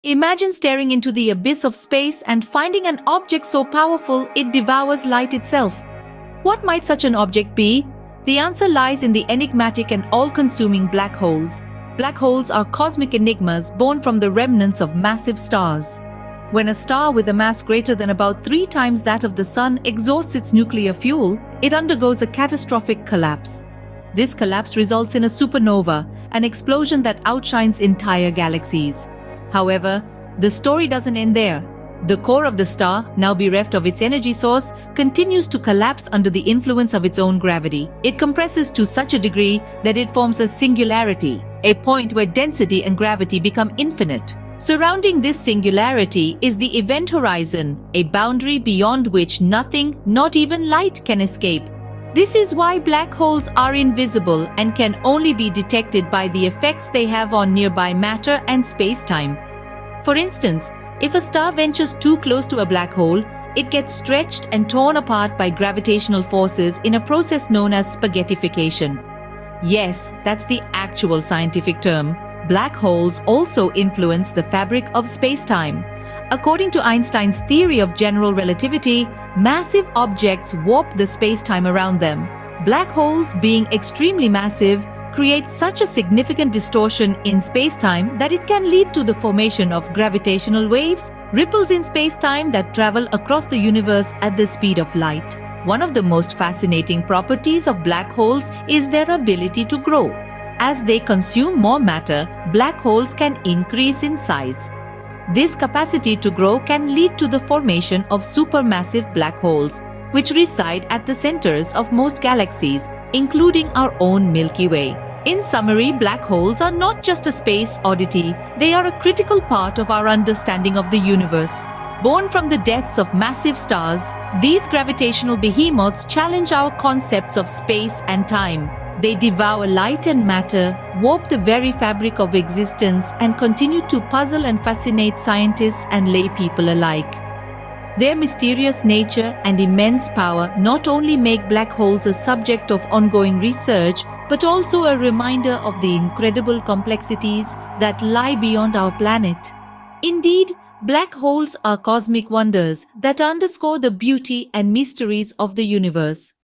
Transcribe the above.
Imagine staring into the abyss of space and finding an object so powerful it devours light itself. What might such an object be? The answer lies in the enigmatic and all-consuming black holes. Black holes are cosmic enigmas born from the remnants of massive stars. When a star with a mass greater than about 3 times that of the Sun exhausts its nuclear fuel, it undergoes a catastrophic collapse. This collapse results in a supernova, an explosion that outshines entire galaxies. However, the story doesn't end there. The core of the star, now bereft of its energy source, continues to collapse under the influence of its own gravity. It compresses to such a degree that it forms a singularity, a point where density and gravity become infinite. Surrounding this singularity is the event horizon, a boundary beyond which nothing, not even light, can escape. This is why black holes are invisible and can only be detected by the effects they have on nearby matter and space-time. For instance, if a star ventures too close to a black hole, it gets stretched and torn apart by gravitational forces in a process known as spaghettification. Yes, that's the actual scientific term. Black holes also influence the fabric of space-time. According to Einstein's theory of general relativity, massive objects warp the space-time around them. Black holes, being extremely massive, create such a significant distortion in space-time that it can lead to the formation of gravitational waves, ripples in space-time that travel across the universe at the speed of light. One of the most fascinating properties of black holes is their ability to grow. As they consume more matter, black holes can increase in size. This capacity to grow can lead to the formation of supermassive black holes, which reside at the centers of most galaxies, including our own Milky Way. In summary, black holes are not just a space oddity, they are a critical part of our understanding of the universe. Born from the depths of massive stars, these gravitational behemoths challenge our concepts of space and time. They devour light and matter, warp the very fabric of existence, and continue to puzzle and fascinate scientists and lay people alike. Their mysterious nature and immense power not only make black holes a subject of ongoing research, but also a reminder of the incredible complexities that lie beyond our planet. Indeed, black holes are cosmic wonders that underscore the beauty and mysteries of the universe.